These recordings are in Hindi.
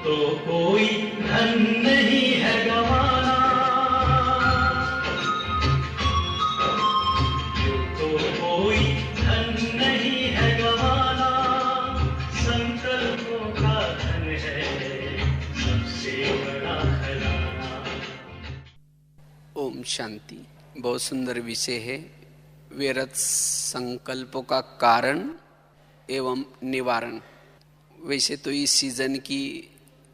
तो कोई धन नहीं है गवाना, तो कोई धन नहीं है गवाना, संकल्पों का धन है सबसे बड़ा खजाना। ओम शांति। बहुत सुंदर विषय है, व्यर्थ संकल्पों का कारण एवं निवारण। वैसे तो इस सीजन की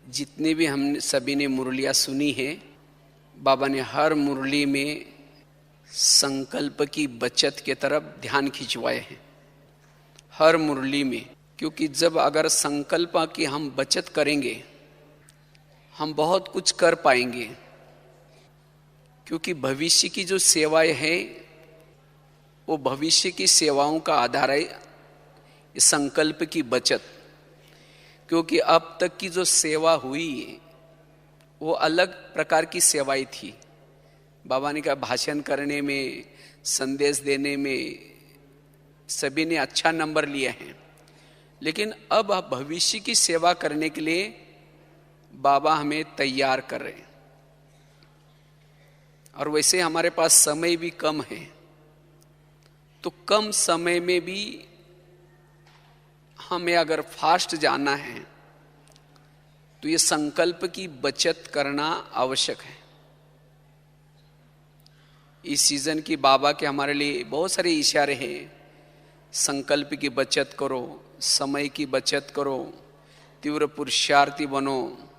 जितने भी हम सभी ने मुरलियाँ सुनी है, बाबा ने हर मुरली में संकल्प की बचत के तरफ ध्यान खिंचवाए हैं, हर मुरली में। क्योंकि जब अगर संकल्प की हम बचत करेंगे, हम बहुत कुछ कर पाएंगे। क्योंकि भविष्य की जो सेवाएं हैं, वो भविष्य की सेवाओं का आधार है संकल्प की बचत। क्योंकि अब तक की जो सेवा हुई वो अलग प्रकार की सेवाएं थी। बाबा ने कहा भाषण करने में, संदेश देने में सभी ने अच्छा नंबर लिए हैं, लेकिन अब भविष्य की सेवा करने के लिए बाबा हमें तैयार कर रहे हैं। और वैसे हमारे पास समय भी कम है, तो कम समय में भी हमें अगर फास्ट जाना है तो ये संकल्प की बचत करना आवश्यक है। इस सीजन की बाबा के हमारे लिए बहुत सारे इशारे हैं। संकल्प की बचत करो, समय की बचत करो, तीव्र पुरुषार्थी बनो,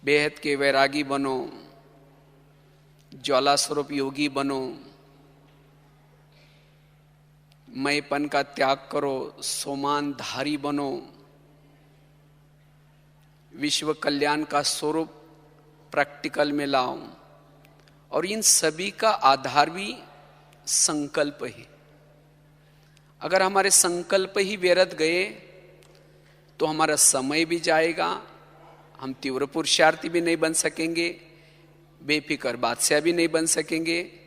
बेहद के वैरागी बनो, ज्वाला स्वरूप योगी बनो, मैंपन का त्याग करो, सोमान धारी बनो, विश्व कल्याण का स्वरूप प्रैक्टिकल में लाओ। और इन सभी का आधार भी संकल्प है। अगर हमारे संकल्प ही व्यर्थ गए तो हमारा समय भी जाएगा, हम तीव्र पुरुषार्थी भी नहीं बन सकेंगे, बेफिक्र बादशाह भी नहीं बन सकेंगे,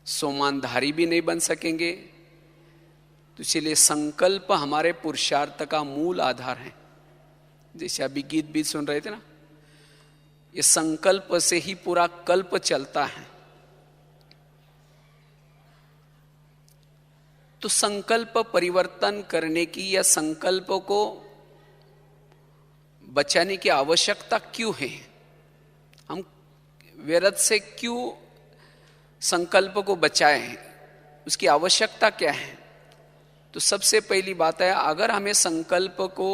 सोमानधारी भी नहीं बन सकेंगे। तो इसलिए संकल्प हमारे पुरुषार्थ का मूल आधार है। जैसे अभी गीत भी सुन रहे थे ना, ये संकल्प से ही पूरा कल्प चलता है। तो संकल्प परिवर्तन करने की या संकल्प को बचाने की आवश्यकता क्यों है? हम व्यर्थ से क्यों संकल्प को बचाएं, उसकी आवश्यकता क्या है? तो सबसे पहली बात है, अगर हमें संकल्प को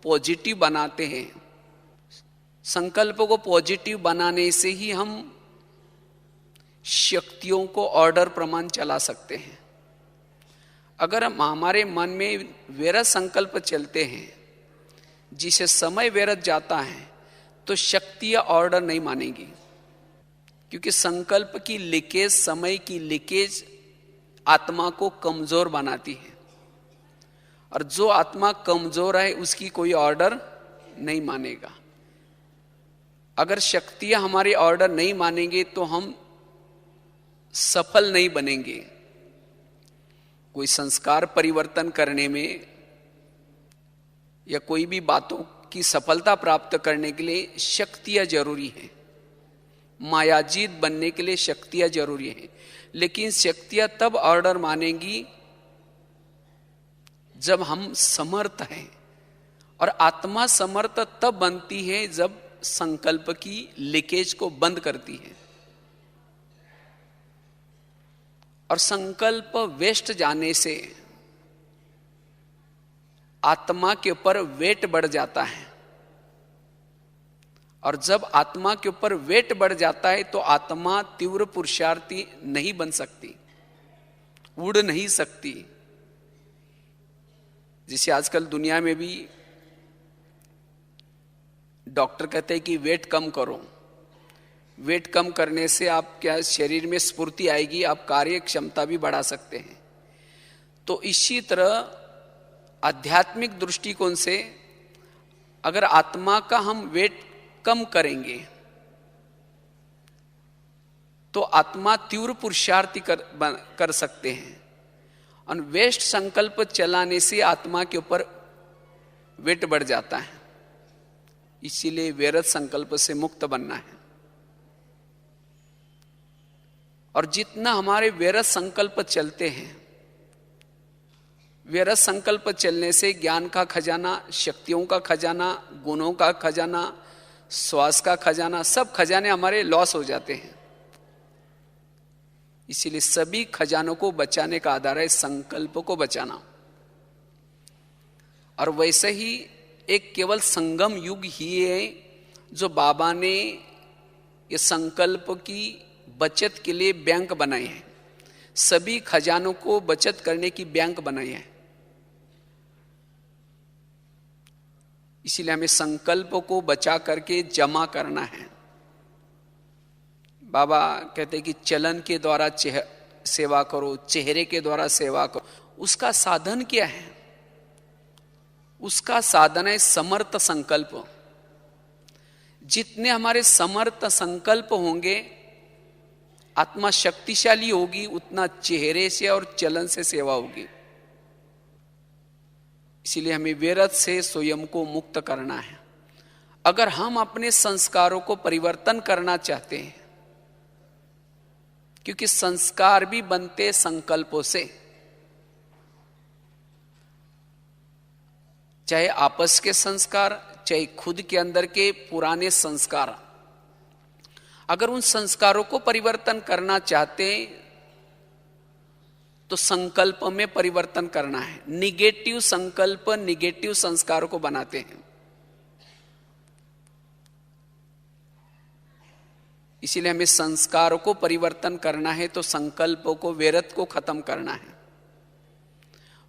पॉजिटिव बनाते हैं, संकल्प को पॉजिटिव बनाने से ही हम शक्तियों को ऑर्डर प्रमाण चला सकते हैं। अगर हम हमारे मन में व्यर्थ संकल्प चलते हैं, जिसे समय व्यर्थ जाता है, तो शक्तियां ऑर्डर नहीं मानेगी। क्योंकि संकल्प की लीकेज, समय की लीकेज आत्मा को कमजोर बनाती है। और जो आत्मा कमजोर है उसकी कोई ऑर्डर नहीं मानेगा। अगर शक्तियां हमारी ऑर्डर नहीं मानेंगे तो हम सफल नहीं बनेंगे। कोई संस्कार परिवर्तन करने में या कोई भी बातों की सफलता प्राप्त करने के लिए शक्तियां जरूरी हैं। मायाजीत बनने के लिए शक्तियां जरूरी हैं। लेकिन शक्तियां तब ऑर्डर मानेंगी जब हम समर्थ हैं। और आत्मा समर्थ तब बनती है जब संकल्प की लीकेज को बंद करती है। और संकल्प वेस्ट जाने से आत्मा के ऊपर वेट बढ़ जाता है। और जब आत्मा के ऊपर वेट बढ़ जाता है तो आत्मा तीव्र पुरुषार्थी नहीं बन सकती, उड़ नहीं सकती। जैसे आजकल दुनिया में भी डॉक्टर कहते हैं कि वेट कम करो। वेट कम करने से आप क्या शरीर में स्फूर्ति आएगी, आप कार्य क्षमता भी बढ़ा सकते हैं। तो इसी तरह आध्यात्मिक दृष्टिकोण से अगर आत्मा का हम वेट कम करेंगे तो आत्मा तीव्र पुरुषार्थी कर सकते हैं। और वेस्ट संकल्प चलाने से आत्मा के ऊपर वेट बढ़ जाता है। इसीलिए व्यर्थ संकल्प से मुक्त बनना है। और जितना हमारे व्यर्थ संकल्प चलते हैं, व्यर्थ संकल्प चलने से ज्ञान का खजाना, शक्तियों का खजाना, गुणों का खजाना, श्वास का खजाना, सब खजाने हमारे लॉस हो जाते हैं। इसीलिए सभी खजानों को बचाने का आधार है संकल्प को बचाना। और वैसे ही एक केवल संगम युग ही है जो बाबा ने ये संकल्प की बचत के लिए बैंक बनाए हैं। सभी खजानों को बचत करने की बैंक बनाई है। इसीलिए हमें संकल्प को बचा करके जमा करना है। बाबा कहते हैं कि चलन के द्वारा सेवा करो, चेहरे के द्वारा सेवा करो। उसका साधन क्या है? उसका साधन है समर्थ संकल्प। जितने हमारे समर्थ संकल्प होंगे, आत्मा शक्तिशाली होगी, उतना चेहरे से और चलन से सेवा होगी। इसीलिए हमें व्यर्थ से स्वयं को मुक्त करना है। अगर हम अपने संस्कारों को परिवर्तन करना चाहते हैं, क्योंकि संस्कार भी बनते संकल्पों से, चाहे आपस के संस्कार, चाहे खुद के अंदर के पुराने संस्कार, अगर उन संस्कारों को परिवर्तन करना चाहते हैं तो संकल्प में परिवर्तन करना है। निगेटिव संकल्प निगेटिव संस्कारों को बनाते हैं। इसीलिए हमें संस्कारों को परिवर्तन करना है तो संकल्पों को, व्यर्थ को खत्म करना है।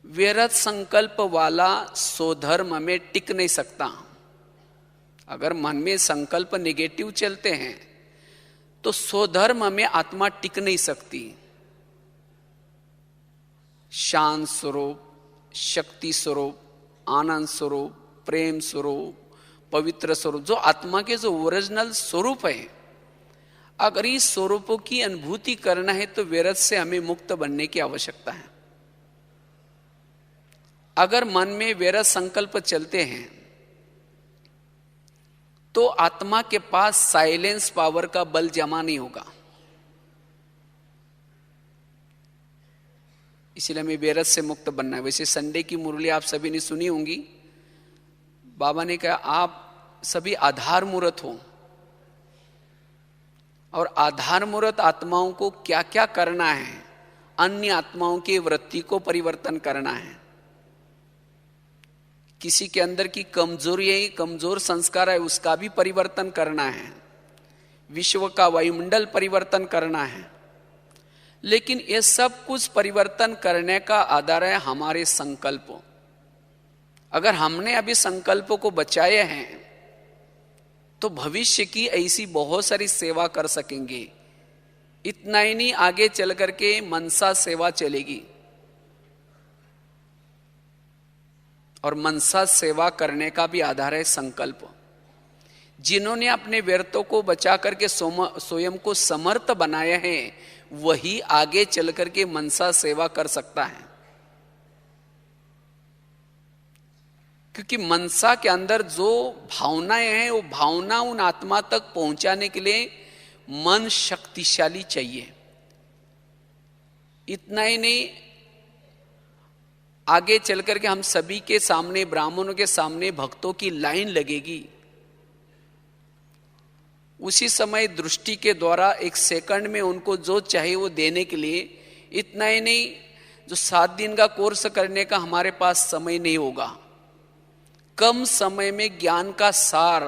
व्यर्थ संकल्प वाला स्वधर्म में टिक नहीं सकता। अगर मन में संकल्प नेगेटिव चलते हैं तो स्वधर्म में आत्मा टिक नहीं सकती। शांत स्वरूप, शक्ति स्वरूप, आनंद स्वरूप, प्रेम स्वरूप, पवित्र स्वरूप, जो आत्मा के जो ओरिजिनल स्वरूप है, अगर इस स्वरूपों की अनुभूति करना है तो व्यर्थ से हमें मुक्त बनने की आवश्यकता है। अगर मन में व्यर्थ संकल्प चलते हैं तो आत्मा के पास साइलेंस पावर का बल जमा नहीं होगा। इसलिए हमें व्यर्थ से मुक्त बनना है। वैसे संडे की मुरली आप सभी ने सुनी होंगी। बाबा ने कहा आप सभी आधार मूर्त हो, और आधार मूर्त आत्माओं को क्या क्या करना है, अन्य आत्माओं की वृत्ति को परिवर्तन करना है। किसी के अंदर की कमजोरी है, कमजोर संस्कार है, उसका भी परिवर्तन करना है। विश्व का वायुमंडल परिवर्तन करना है। लेकिन ये सब कुछ परिवर्तन करने का आधार है हमारे संकल्प। अगर हमने अभी संकल्पों को बचाए हैं तो भविष्य की ऐसी बहुत सारी सेवा कर सकेंगे। इतना ही नहीं, आगे चल करके मनसा सेवा चलेगी। और मनसा सेवा करने का भी आधार है संकल्प। जिन्होंने अपने व्यर्थों को बचा करके स्वयं को समर्थ बनाया है, वही आगे चल करके मनसा सेवा कर सकता है। क्योंकि मनसा के अंदर जो भावनाएं हैं, वो भावना उन आत्मा तक पहुंचाने के लिए मन शक्तिशाली चाहिए। इतना ही नहीं, आगे चल करके हम सभी के सामने, ब्राह्मणों के सामने भक्तों की लाइन लगेगी। उसी समय दृष्टि के द्वारा एक सेकंड में उनको जो चाहिए वो देने के लिए, इतना ही नहीं, जो 7 दिन का कोर्स करने का हमारे पास समय नहीं होगा, कम समय में ज्ञान का सार,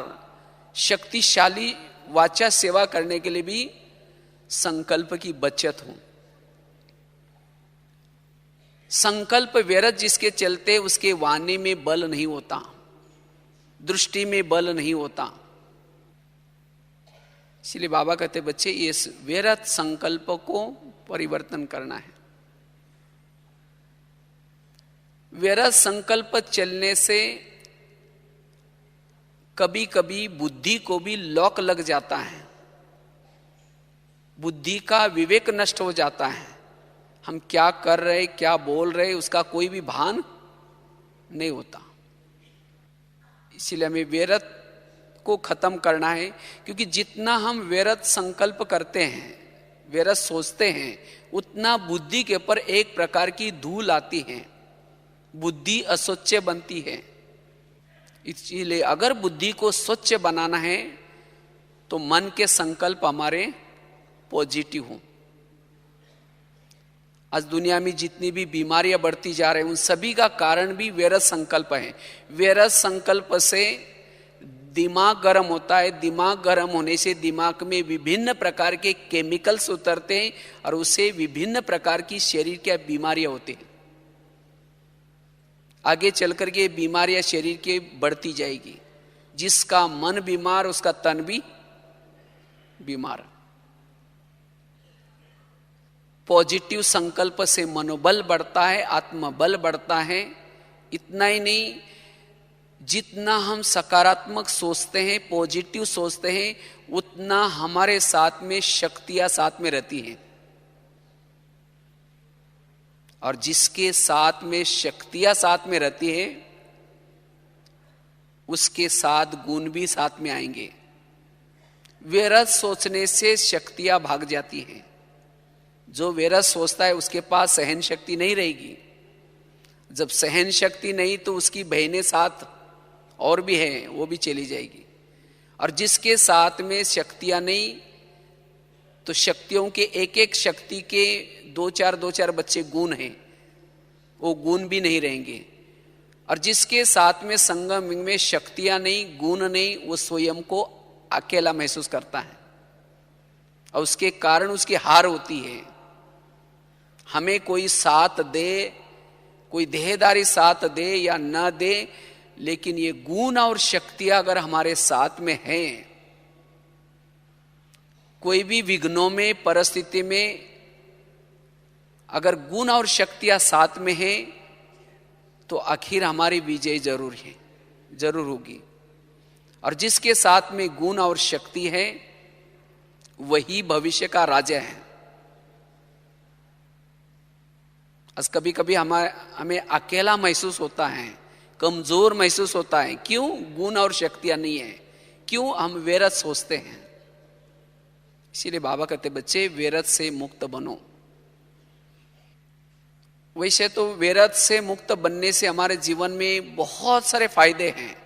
शक्तिशाली वाचा सेवा करने के लिए भी संकल्प की बचत हो। संकल्प व्यर्थ जिसके चलते उसके वाणी में बल नहीं होता, दृष्टि में बल नहीं होता। इसलिए बाबा कहते बच्चे, इस व्यर्थ संकल्प को परिवर्तन करना है। व्यर्थ संकल्प चलने से कभी कभी बुद्धि को भी लॉक लग जाता है, बुद्धि का विवेक नष्ट हो जाता है। हम क्या कर रहे, क्या बोल रहे, उसका कोई भी भान नहीं होता। इसीलिए हमें व्यर्थ को खत्म करना है, क्योंकि जितना हम व्यर्थ संकल्प करते हैं, व्यर्थ सोचते हैं, उतना बुद्धि के ऊपर एक प्रकार की धूल आती है, बुद्धि अस्वच्छ बनती है। इसलिए अगर बुद्धि को स्वच्छ बनाना है तो मन के संकल्प हमारे पॉजिटिव हों। आज दुनिया में जितनी भी बीमारियां बढ़ती जा रही हैं, उन सभी का कारण भी व्यर्थ संकल्प है। व्यर्थ संकल्प से दिमाग गर्म होता है, दिमाग गर्म होने से दिमाग में विभिन्न प्रकार के केमिकल्स उतरते हैं और उससे विभिन्न प्रकार की शरीर की बीमारियां होती हैं। आगे चलकर के बीमारियां शरीर के बढ़ती जाएगी। जिसका मन बीमार उसका तन भी बीमार। पॉजिटिव संकल्प से मनोबल बढ़ता है, आत्मबल बढ़ता है। इतना ही नहीं, जितना हम सकारात्मक सोचते हैं, पॉजिटिव सोचते हैं, उतना हमारे साथ में शक्तियां साथ में रहती हैं। और जिसके साथ में शक्तियां साथ में रहती है, उसके साथ गुण भी साथ में आएंगे। व्यर्थ सोचने से शक्तियां भाग जाती हैं। जो व्यर्थ सोचता है उसके पास सहन शक्ति नहीं रहेगी। जब सहन शक्ति नहीं तो उसकी बहनें साथ और भी हैं, वो भी चली जाएगी। और जिसके साथ में शक्तियां नहीं, तो शक्तियों के एक एक शक्ति के दो चार बच्चे गुण हैं, वो गुण भी नहीं रहेंगे। और जिसके साथ में संगम में शक्तियां नहीं, गुण नहीं, वो स्वयं को अकेला महसूस करता है और उसके कारण उसकी हार होती है। हमें कोई साथ दे, कोई देहदारी साथ दे या न दे, लेकिन ये गुण और शक्तियां अगर हमारे साथ में हैं, कोई भी विघ्नों में, परिस्थिति में अगर गुण और शक्तियां साथ में हैं, तो आखिर हमारी विजय जरूर है, जरूर होगी। और जिसके साथ में गुण और शक्ति है, वही भविष्य का राजा है। आज कभी कभी हमें अकेला महसूस होता है, कमजोर महसूस होता है। क्यों? गुण और शक्तियां नहीं है। क्यों? हम व्यर्थ सोचते हैं। इसीलिए बाबा कहते, बच्चे व्यर्थ से मुक्त बनो। वैसे तो व्यर्थ से मुक्त बनने से हमारे जीवन में बहुत सारे फायदे हैं,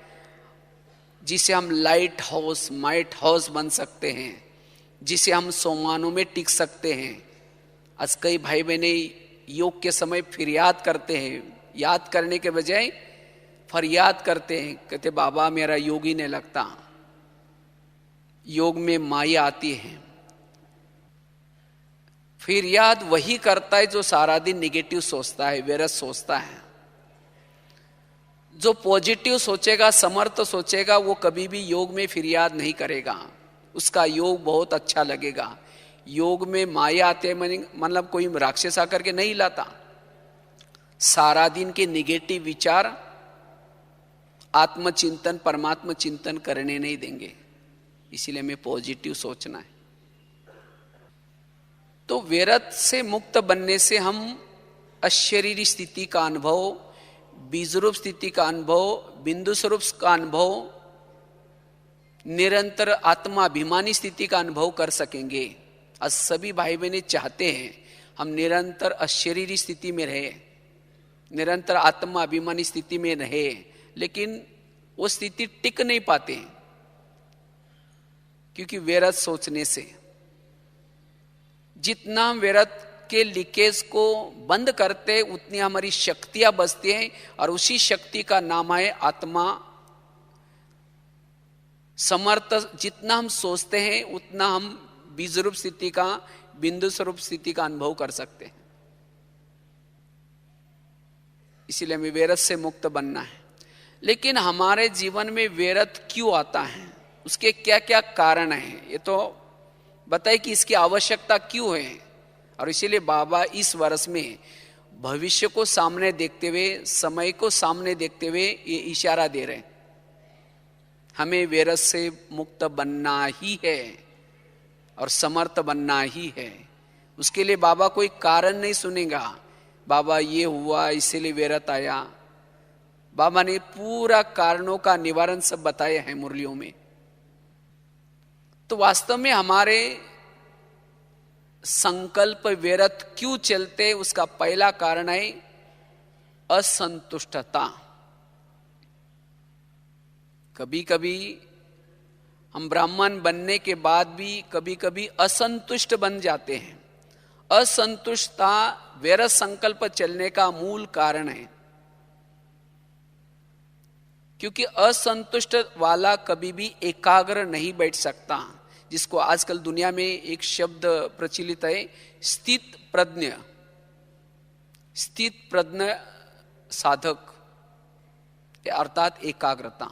जिसे हम लाइट हाउस, माइट हाउस बन सकते हैं, जिसे हम सोमानों में टिक सकते हैं। आज कई भाई बहने योग के समय फरियाद करते हैं, याद करने के बजाय फरियाद करते हैं, कहते बाबा मेरा योग ही नहीं लगता। योग में माया आती है। फरियाद वही करता है जो सारा दिन निगेटिव सोचता है, व्यर्थ सोचता है। जो पॉजिटिव सोचेगा, समर्थ सोचेगा, वो कभी भी योग में फरियाद नहीं करेगा। उसका योग बहुत अच्छा लगेगा। योग में माया आते मतलब कोई राक्षस आकर के नहीं लाता। सारा दिन के निगेटिव विचार आत्मचिंतन, परमात्मा चिंतन करने नहीं देंगे। इसीलिए हमें पॉजिटिव सोचना है। तो व्यर्थ से मुक्त बनने से हम अशरीरी स्थिति का अनुभव, बीजरूप स्थिति का अनुभव, बिंदु स्वरूप का अनुभव, निरंतर आत्माभिमानी स्थिति का अनुभव कर सकेंगे। आज सभी भाई बहने चाहते हैं हम निरंतर अशरीरी स्थिति में रहे, निरंतर आत्माभिमानी स्थिति में रहे, लेकिन वो स्थिति टिक नहीं पाते, क्योंकि व्यर्थ सोचने से। जितना हम व्यर्थ के लीकेज को बंद करते, उतनी हमारी शक्तियां बचती हैं, और उसी शक्ति का नाम है आत्मा। समर्थ जितना हम सोचते हैं, उतना हम बीज रूप स्थिति का, बिंदु स्वरूप स्थिति का अनुभव कर सकते हैं। इसीलिए हमें व्यर्थ से मुक्त बनना है। लेकिन हमारे जीवन में व्यर्थ क्यों आता है, उसके क्या क्या कारण हैं, ये तो बताए कि इसकी आवश्यकता क्यों है। और इसीलिए बाबा इस वर्ष में भविष्य को सामने देखते हुए, समय को सामने देखते हुए ये इशारा दे रहे हैं, हमें व्यर्थ से मुक्त बनना ही है और समर्थ बनना ही है। उसके लिए बाबा कोई कारण नहीं सुनेगा, बाबा ये हुआ इसीलिए व्यर्थ आया, बाबा ने पूरा कारणों का निवारण सब बताया है मुरलियों में। तो वास्तव में हमारे संकल्प व्यर्थ क्यों चलते, उसका पहला कारण है असंतुष्टता। कभी कभी हम ब्राह्मण बनने के बाद भी कभी कभी असंतुष्ट बन जाते हैं। असंतुष्टता व्यर्थ संकल्प चलने का मूल कारण है, क्योंकि असंतुष्ट वाला कभी भी एकाग्र नहीं बैठ सकता, जिसको आजकल दुनिया में एक शब्द प्रचलित है, स्थित प्रज्ञ। स्थित प्रज्ञ साधक अर्थात एकाग्रता।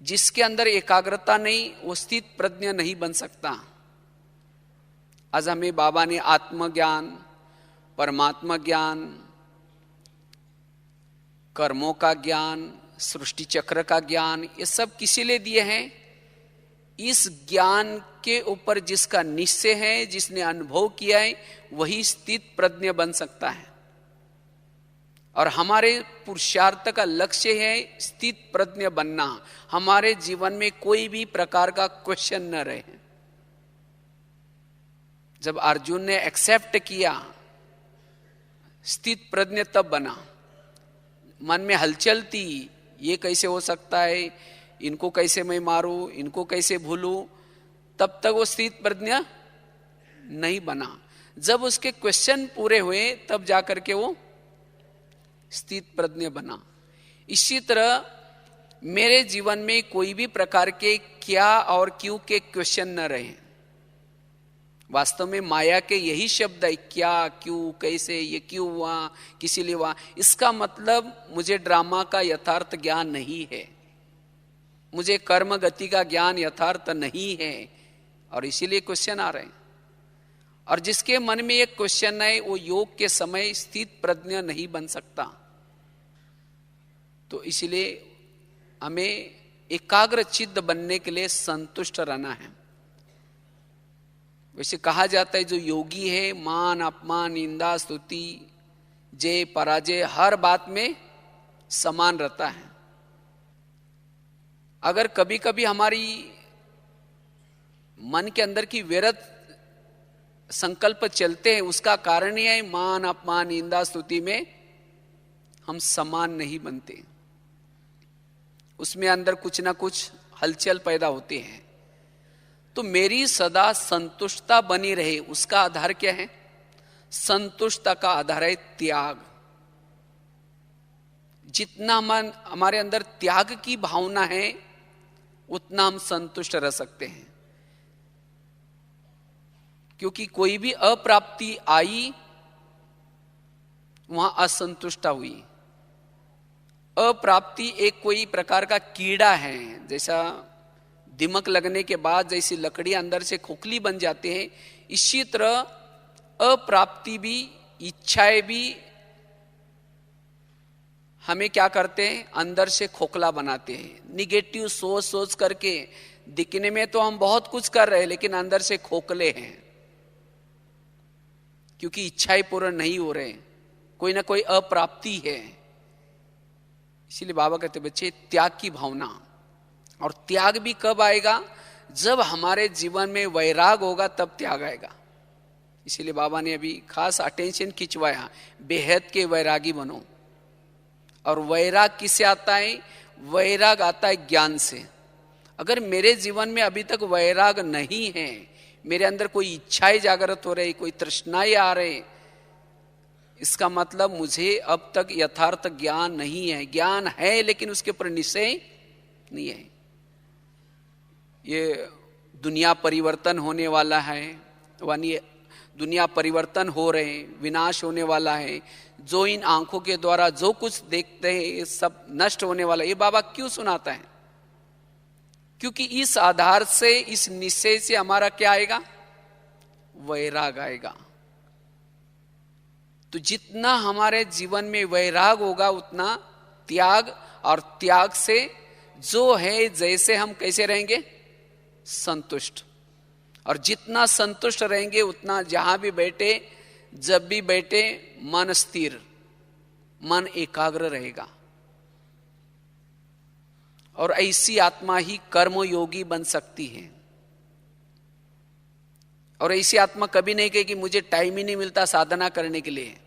जिसके अंदर एकाग्रता नहीं, वो स्थित प्रज्ञ नहीं बन सकता। आज हमें बाबा ने आत्मज्ञान, परमात्मा ज्ञान, कर्मों का ज्ञान, सृष्टि चक्र का ज्ञान, ये सब किसी लिए दिए हैं? इस ज्ञान के ऊपर जिसका निश्चय है, जिसने अनुभव किया है, वही स्थित प्रज्ञ बन सकता है। और हमारे पुरुषार्थ का लक्ष्य है स्थित प्रज्ञ बनना। हमारे जीवन में कोई भी प्रकार का क्वेश्चन न रहे। जब अर्जुन ने एक्सेप्ट किया, स्थित प्रज्ञ तब बना। मन में हलचल थी, ये कैसे हो सकता है, इनको कैसे मैं मारूं, इनको कैसे भूलूं, तब तक वो स्थित प्रज्ञ नहीं बना। जब उसके क्वेश्चन पूरे हुए तब जाकर के वो स्थित प्रज्ञ बना। इसी तरह मेरे जीवन में कोई भी प्रकार के क्या और क्यों के क्वेश्चन न रहे। वास्तव में माया के यही शब्द है, क्या, क्यों, कैसे, ये क्यों हुआ, किसी लिए हुआ। इसका मतलब मुझे ड्रामा का यथार्थ ज्ञान नहीं है, मुझे कर्म गति का ज्ञान यथार्थ नहीं है, और इसीलिए क्वेश्चन आ रहे हैं। और जिसके मन में एक क्वेश्चन है, वो योग के समय स्थित प्रज्ञ नहीं बन सकता। तो इसलिए हमें एकाग्र चित्त बनने के लिए संतुष्ट रहना है। वैसे कहा जाता है जो योगी है, मान अपमान निंदा स्तुति जय पराजय हर बात में समान रहता है। अगर कभी कभी हमारी मन के अंदर की व्यर्थ संकल्प चलते हैं, उसका कारण यह है मान अपमान निंदा स्तुति में हम समान नहीं बनते। उसमें अंदर कुछ ना कुछ हलचल पैदा होते हैं। तो मेरी सदा संतुष्टता बनी रहे, उसका आधार क्या है? संतुष्टता का आधार है त्याग। जितना मन हमारे अंदर त्याग की भावना है, उतना हम संतुष्ट रह सकते हैं। क्योंकि कोई भी अप्राप्ति आई, वहां असंतुष्टता हुई। अप्राप्ति एक कोई प्रकार का कीड़ा है, जैसा दिमक लगने के बाद जैसी लकड़ी अंदर से खोखली बन जाते हैं, इसी तरह अप्राप्ति भी, इच्छाएं भी हमें क्या करते हैं, अंदर से खोखला बनाते हैं। निगेटिव सोच सोच करके दिखने में तो हम बहुत कुछ कर रहे हैं, लेकिन अंदर से खोखले हैं, क्योंकि इच्छाएं पूर्ण नहीं हो रहे, कोई ना कोई अप्राप्ति है। इसीलिए बाबा कहते बच्चे त्याग की भावना। और त्याग भी कब आएगा? जब हमारे जीवन में वैराग होगा, तब त्याग आएगा। इसीलिए बाबा ने अभी खास अटेंशन खिंचवाया, बेहद के वैरागी बनो। और वैराग किससे आता है? वैराग आता है ज्ञान से। अगर मेरे जीवन में अभी तक वैराग नहीं है, मेरे अंदर कोई इच्छाएं जागृत हो रही, कोई तृष्णाएं आ रहे, इसका मतलब मुझे अब तक यथार्थ ज्ञान नहीं है। ज्ञान है लेकिन उसके ऊपर निश्चय नहीं है। ये दुनिया परिवर्तन होने वाला है, यानी दुनिया परिवर्तन हो रहे, विनाश होने वाला है, जो इन आंखों के द्वारा जो कुछ देखते हैं ये सब नष्ट होने वाला है। ये बाबा क्यों सुनाता है? क्योंकि इस आधार से, इस निश्चय से हमारा क्या आएगा? वैराग आएगा। तो जितना हमारे जीवन में वैराग होगा, उतना त्याग, और त्याग से जो है जैसे हम कैसे रहेंगे? संतुष्ट। और जितना संतुष्ट रहेंगे, उतना जहां भी बैठे, जब भी बैठे, मन स्थिर। मन एकाग्र रहेगा। और ऐसी आत्मा ही कर्मयोगी बन सकती है। और ऐसी आत्मा कभी नहीं कहे कि मुझे टाइम ही नहीं मिलता साधना करने के लिए।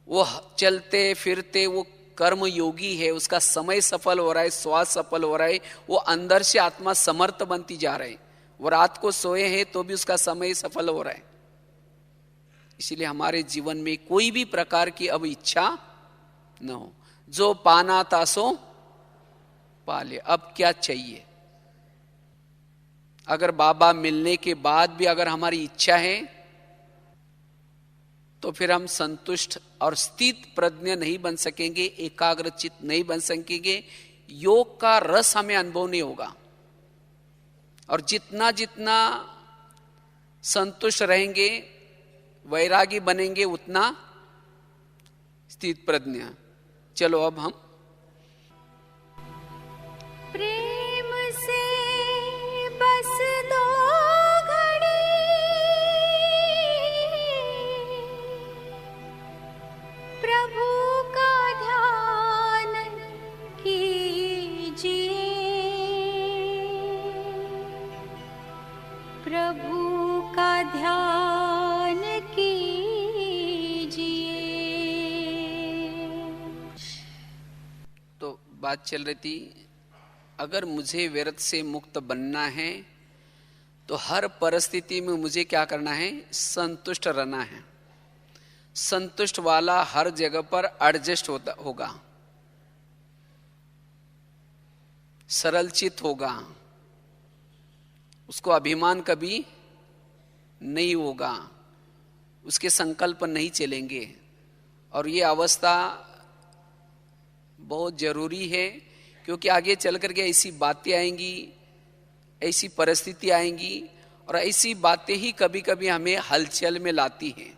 वो चलते फिरते वो कर्म योगी है, उसका समय सफल हो रहा है, श्वास सफल हो रहा है, वो अंदर से आत्मा समर्थ बनती जा रही है। वो रात को सोए हैं तो भी उसका समय सफल हो रहा है। इसीलिए हमारे जीवन में कोई भी प्रकार की अब इच्छा न हो। जो पाना था सो पा ले, अब क्या चाहिए। अगर बाबा मिलने के बाद भी अगर हमारी इच्छा है तो फिर हम संतुष्ट और स्थित प्रज्ञ नहीं बन सकेंगे, एकाग्रचित नहीं बन सकेंगे, योग का रस हमें अनुभव नहीं होगा। और जितना जितना संतुष्ट रहेंगे, वैरागी बनेंगे, उतना स्थित प्रज्ञ। चलो अब हम प्रेम से बस दो घड़ी प्रभु का ध्यान कीजिए, प्रभु का ध्यान कीजिए। तो बात चल रही थी, अगर मुझे व्यर्थ से मुक्त बनना है तो हर परिस्थिति में मुझे क्या करना है, संतुष्ट रहना है। संतुष्ट वाला हर जगह पर एडजस्ट होगा, सरलचित होगा, उसको अभिमान कभी नहीं होगा, उसके संकल्प नहीं चलेंगे। और ये अवस्था बहुत जरूरी है, क्योंकि आगे चल करके ऐसी बातें आएंगी, ऐसी परिस्थिति आएंगी, और ऐसी बातें ही कभी कभी हमें हलचल में लाती हैं।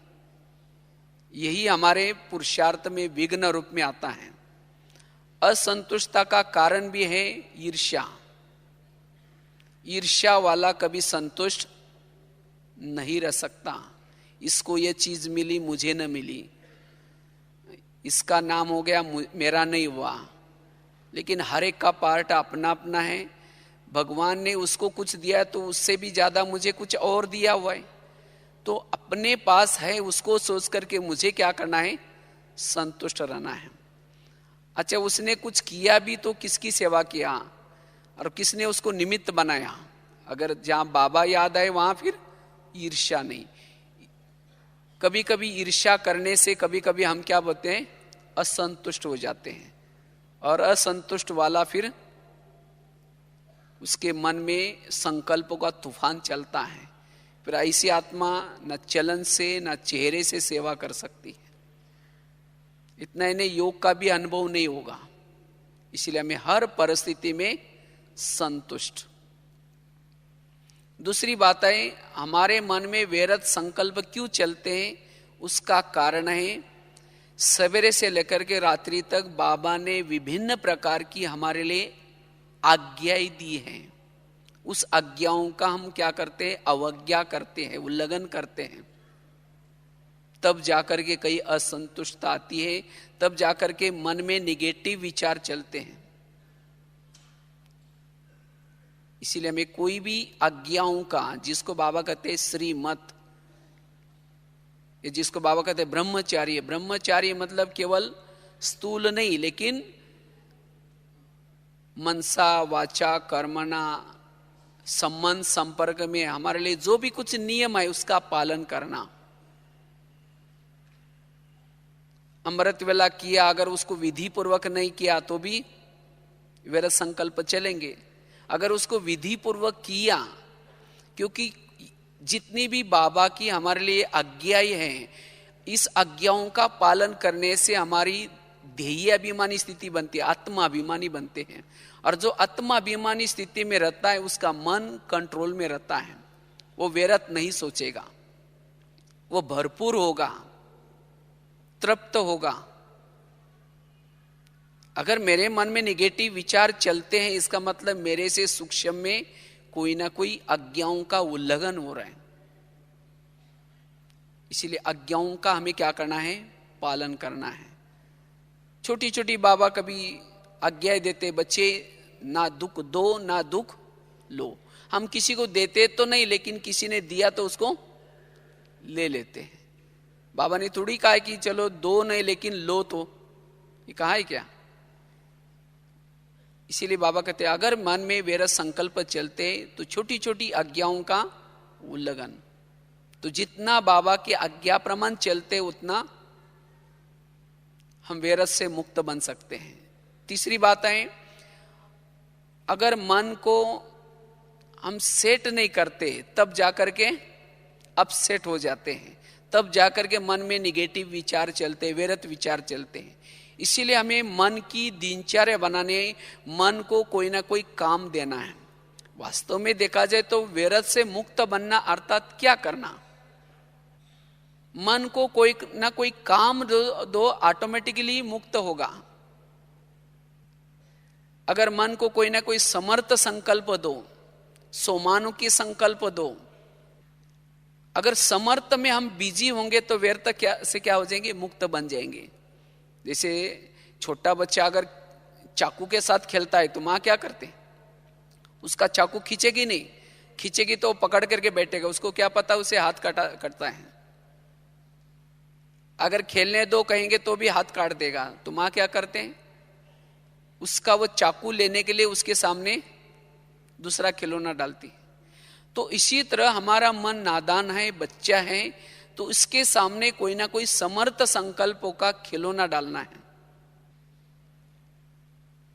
यही हमारे पुरुषार्थ में विघ्न रूप में आता है। असंतुष्टता का कारण भी है ईर्ष्या। ईर्ष्या वाला कभी संतुष्ट नहीं रह सकता। इसको ये चीज मिली, मुझे न मिली, इसका नाम हो गया, मेरा नहीं हुआ। लेकिन हर एक का पार्ट अपना अपना है। भगवान ने उसको कुछ दिया तो उससे भी ज्यादा मुझे कुछ और दिया हुआ है। तो अपने पास है उसको सोच करके मुझे क्या करना है, संतुष्ट रहना है। अच्छा, उसने कुछ किया भी तो किसकी सेवा किया और किसने उसको निमित्त बनाया। अगर जहां बाबा याद आए वहां फिर ईर्ष्या नहीं। कभी कभी ईर्ष्या करने से कभी कभी हम क्या बोलते हैं, असंतुष्ट हो जाते हैं। और असंतुष्ट वाला फिर उसके मन में संकल्पों का तूफान चलता है। फिर ऐसी आत्मा न चलन से न चेहरे से सेवा कर सकती है। इतना इन्हें योग का भी अनुभव नहीं होगा। इसलिए हमें हर परिस्थिति में संतुष्ट। दूसरी बात है, हमारे मन में व्यर्थ संकल्प क्यों चलते हैं, उसका कारण है सवेरे से लेकर के रात्रि तक बाबा ने विभिन्न प्रकार की हमारे लिए आज्ञाएं दी हैं। उस आज्ञाओं का हम क्या करते हैं, अवज्ञा करते हैं, उल्लंघन करते हैं। तब जाकर के कई असंतुष्टता आती है, तब जाकर के मन में निगेटिव विचार चलते हैं। इसीलिए हमें कोई भी आज्ञाओं का, जिसको बाबा कहते हैं श्रीमत, ये जिसको बाबा कहते हैं ब्रह्मचार्य। ब्रह्मचार्य मतलब केवल स्थूल नहीं, लेकिन मनसा वाचा कर्मणा संबंध संपर्क में हमारे लिए जो भी कुछ नियम है उसका पालन करना। अमृत वेला किया, अगर उसको विधि पूर्वक नहीं किया तो भी व्यर्थ संकल्प चलेंगे। अगर उसको विधि पूर्वक किया, क्योंकि जितनी भी बाबा की हमारे लिए आज्ञाएं हैं, इस आज्ञाओं का पालन करने से हमारी ध्येय अभिमानी स्थिति बनती है, आत्माभिमानी बनते हैं। और जो आत्माभिमानी स्थिति में रहता है उसका मन कंट्रोल में रहता है। वो व्यर्थ नहीं सोचेगा, वो भरपूर होगा, तृप्त होगा। अगर मेरे मन में निगेटिव विचार चलते हैं, इसका मतलब मेरे से सूक्ष्म में कोई ना कोई आज्ञाओं का उल्लंघन हो रहा है। इसीलिए आज्ञाओं का हमें क्या करना है, पालन करना है। छोटी छोटी बाबा कभी आज्ञा देते, बच्चे ना दुख दो ना दुख लो। हम किसी को देते तो नहीं, लेकिन किसी ने दिया तो उसको ले लेते हैं। बाबा ने थोड़ी कहा कि चलो दो नहीं लेकिन लो, तो ये कहा है क्या? इसीलिए बाबा कहते हैं अगर मन में वैरत संकल्प चलते तो छोटी छोटी आज्ञाओं का उल्लंघन, तो जितना बाबा की आज्ञा प्रमाण चलते उतना हम वैरत से मुक्त बन सकते हैं। तीसरी बात है, अगर मन को हम सेट नहीं करते तब जाकर के अपसेट हो जाते हैं, तब जाकर के मन में निगेटिव विचार चलते, वैरत विचार चलते हैं। इसीलिए हमें मन की दिनचर्या बनाने, मन को कोई ना कोई काम देना है। वास्तव में देखा जाए तो वैरत से मुक्त बनना अर्थात क्या करना? मन को कोई ना कोई काम दो, ऑटोमेटिकली मुक्त होगा। अगर मन को कोई ना कोई समर्थ संकल्प दो, सोमानु की संकल्प दो। अगर समर्थ में हम बिजी होंगे तो व्यर्थ क्या हो जाएंगे? मुक्त बन जाएंगे। जैसे छोटा बच्चा अगर चाकू के साथ खेलता है तो माँ क्या करते? उसका चाकू खींचेगी नहीं, खींचेगी तो पकड़ करके बैठेगा, उसको क्या पता उसे हाथ कटता है। अगर खेलने दो कहेंगे तो भी हाथ काट देगा, तो माँ क्या करते हैं? उसका वो चाकू लेने के लिए उसके सामने दूसरा खिलौना डालती। तो इसी तरह हमारा मन नादान है, बच्चा है, तो इसके सामने कोई ना कोई समर्थ संकल्पों का खिलौना डालना है।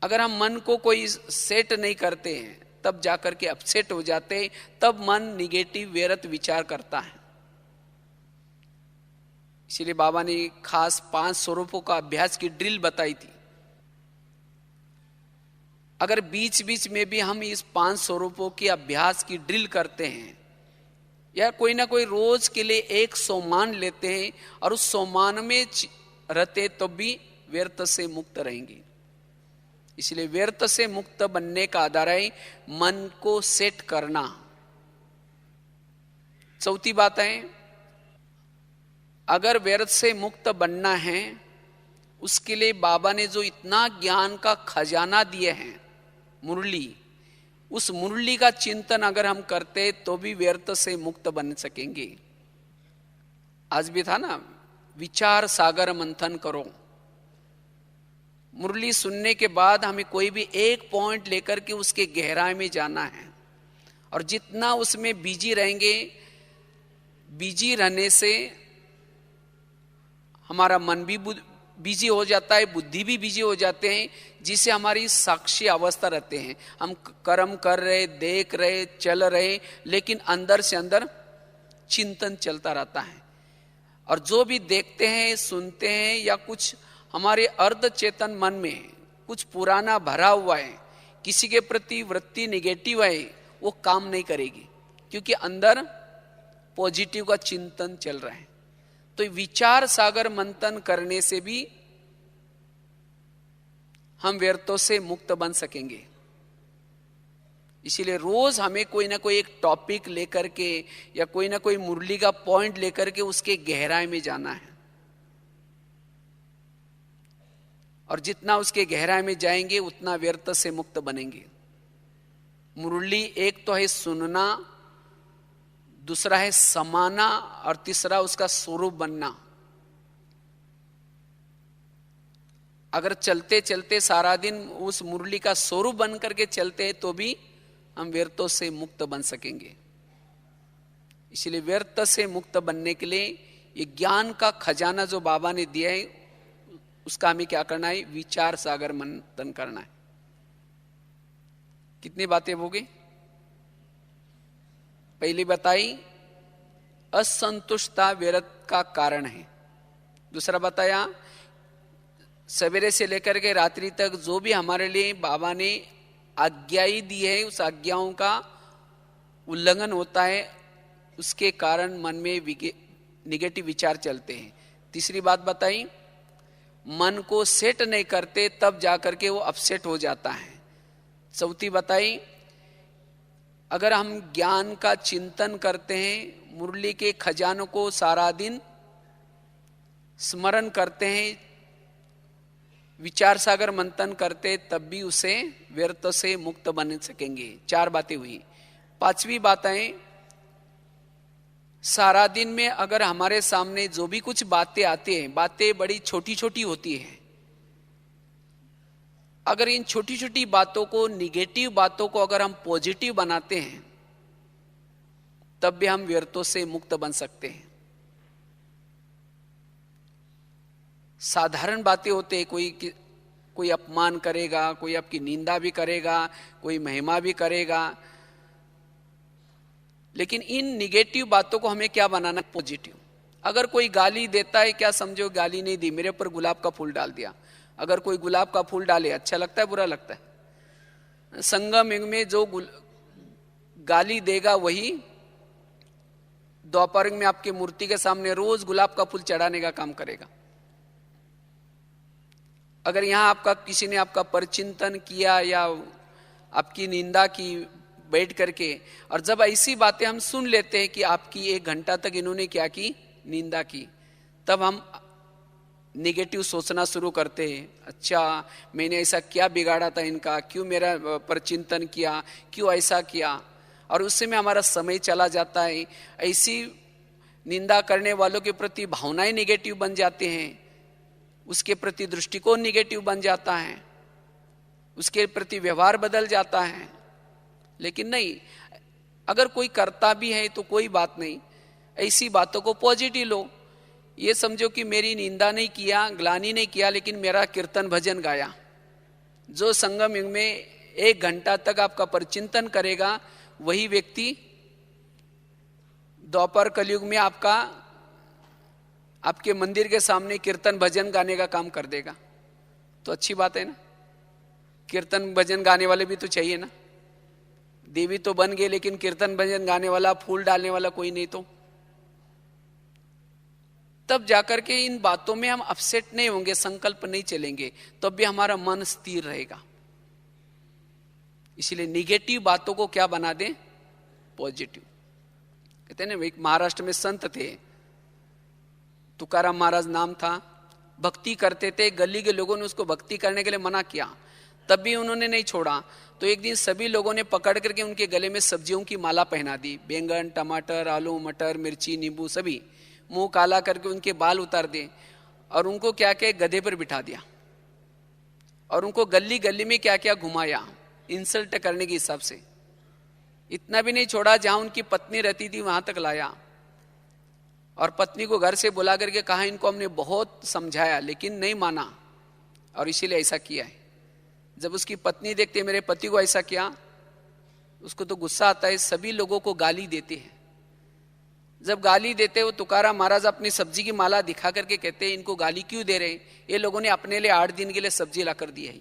अगर हम मन को कोई सेट नहीं करते हैं तब जाकर के अपसेट हो जाते, तब मन निगेटिव वैरत विचार करता है। इसीलिए बाबा ने खास 5 स्वरूपों का अभ्यास की ड्रिल बताई थी। अगर बीच बीच में भी हम इस 5 स्वरूपों के अभ्यास की ड्रिल करते हैं, या कोई ना कोई रोज के लिए एक सोमान लेते हैं और उस सोमान में रहते, तो भी व्यर्थ से मुक्त रहेंगे। इसलिए व्यर्थ से मुक्त बनने का आधार है मन को सेट करना। चौथी बात है, अगर व्यर्थ से मुक्त बनना है, उसके लिए बाबा ने जो इतना ज्ञान का खजाना दिए हैं, मुरली, उस मुरली का चिंतन अगर हम करते तो भी व्यर्थ से मुक्त बन सकेंगे। आज भी था ना, विचार सागर मंथन करो। मुरली सुनने के बाद हमें कोई भी एक पॉइंट लेकर के उसके गहराई में जाना है, और जितना उसमें बिजी रहेंगे, बिजी रहने से हमारा मन भी बिजी हो जाता है, बुद्धि भी बिजी हो जाते हैं, जिससे हमारी साक्षी अवस्था रहते हैं। हम कर्म कर रहे, देख रहे, चल रहे, लेकिन अंदर से अंदर चिंतन चलता रहता है। और जो भी देखते हैं, सुनते हैं, या कुछ हमारे अर्ध चेतन मन में कुछ पुराना भरा हुआ है, किसी के प्रति वृत्ति निगेटिव है, वो काम नहीं करेगी, क्योंकि अंदर पॉजिटिव का चिंतन चल रहा है। तो विचार सागर मंथन करने से भी हम व्यर्थों से मुक्त बन सकेंगे। इसीलिए रोज हमें कोई ना कोई एक टॉपिक लेकर के या कोई ना कोई मुरली का पॉइंट लेकर के उसके गहराई में जाना है, और जितना उसके गहराई में जाएंगे उतना व्यर्थ से मुक्त बनेंगे। मुरली एक तो है सुनना, दूसरा है समाना, और तीसरा उसका स्वरूप बनना। अगर चलते चलते सारा दिन उस मुरली का स्वरूप बन करके चलते हैं तो भी हम व्यर्थों से मुक्त बन सकेंगे। इसलिए व्यर्थ से मुक्त बनने के लिए ये ज्ञान का खजाना जो बाबा ने दिया है, उसका हमें क्या करना है? विचार सागर मंथन करना है। कितनी बातें हो गई? पहली बताई असंतुष्टता व्यर्थ का कारण है। दूसरा बताया सवेरे से लेकर के रात्रि तक जो भी हमारे लिए बाबा ने आज्ञाएं दी है, उस आज्ञाओं का उल्लंघन होता है, उसके कारण मन में निगेटिव विचार चलते हैं। तीसरी बात बताई, मन को सेट नहीं करते तब जाकर के वो अपसेट हो जाता है। चौथी बताई, अगर हम ज्ञान का चिंतन करते हैं, मुरली के खजानों को सारा दिन स्मरण करते हैं, विचार सागर मंथन करते तब भी उसे व्यर्थ से मुक्त बन सकेंगे। 4 बातें हुई। 5वीं बात है, सारा दिन में अगर हमारे सामने जो भी कुछ बातें आती हैं, बातें बड़ी छोटी छोटी होती हैं, अगर इन छोटी छोटी बातों को, निगेटिव बातों को अगर हम पॉजिटिव बनाते हैं तब भी हम व्यर्थों से मुक्त बन सकते हैं। साधारण बातें होते हैं, कोई अपमान करेगा, कोई आपकी निंदा भी करेगा, कोई महिमा भी करेगा, लेकिन इन निगेटिव बातों को हमें क्या बनाना, पॉजिटिव। अगर कोई गाली देता है, क्या समझो गाली नहीं दी, मेरे ऊपर गुलाब का फूल डाल दिया। अगर कोई गुलाब का फूल डाले, अच्छा लगता है बुरा लगता है? संगम युग में जो गाली देगा वही द्वापर में आपकी मूर्ति के सामने रोज गुलाब का फूल चढ़ाने का काम करेगा। अगर यहां आपका किसी ने आपका परचिंतन किया या आपकी निंदा की बैठ करके, और जब ऐसी बातें हम सुन लेते हैं कि आपकी 1 घंटा तक इन्होंने क्या की, निंदा की, तब हम निगेटिव सोचना शुरू करते हैं। अच्छा, मैंने ऐसा क्या बिगाड़ा था इनका, क्यों मेरा परचिंतन किया, क्यों ऐसा किया, और उससे में हमारा समय चला जाता है। ऐसी निंदा करने वालों के प्रति भावनाएं निगेटिव बन जाते हैं, उसके प्रति दृष्टिकोण निगेटिव बन जाता है, उसके प्रति व्यवहार बदल जाता है। लेकिन नहीं, अगर कोई करता भी है तो कोई बात नहीं, ऐसी बातों को पॉजिटिव लो। ये समझो कि मेरी निंदा नहीं किया, ग्लानि नहीं किया, लेकिन मेरा कीर्तन भजन गाया। जो संगम युग में 1 घंटा तक आपका परचिंतन करेगा, वही व्यक्ति द्वापर कलयुग में आपके मंदिर के सामने कीर्तन भजन गाने का काम कर देगा। तो अच्छी बात है ना, कीर्तन भजन गाने वाले भी तो चाहिए ना। देवी तो बन गए, लेकिन कीर्तन भजन गाने वाला, फूल डालने वाला कोई नहीं, तो तब जाकर के इन बातों में हम अपसेट नहीं होंगे, संकल्प नहीं चलेंगे, तब भी हमारा मन स्थिर रहेगा। इसलिए निगेटिव बातों को क्या बना दें, पॉजिटिव। कहते हैं ना, एक महाराष्ट्र में संत थे, तुकाराम महाराज नाम था, भक्ति करते थे। गली के लोगों ने उसको भक्ति करने के लिए मना किया, तब भी उन्होंने नहीं छोड़ा। तो एक दिन सभी लोगों ने पकड़ करके उनके गले में सब्जियों की माला पहना दी, बैंगन, टमाटर, आलू, मटर, मिर्ची, नींबू, सभी। मुंह काला करके उनके बाल उतार दिए और उनको क्या क्या गधे पर बिठा दिया और उनको गली गली में क्या क्या घुमाया, इंसल्ट करने के हिसाब से। इतना भी नहीं छोड़ा, जहां उनकी पत्नी रहती थी वहां तक लाया और पत्नी को घर से बुला करके कहा, इनको हमने बहुत समझाया लेकिन नहीं माना और इसीलिए ऐसा किया है। जब उसकी पत्नी देखती है मेरे पति को ऐसा किया, उसको तो गुस्सा आता है, सभी लोगों को गाली देते हैं। जब गाली देते वो तुकाराम महाराज अपनी सब्जी की माला दिखा करके कहते हैं, इनको गाली क्यों दे रहे हैं, ये लोगों ने अपने लिए 8 दिन के लिए सब्जी ला कर दी है।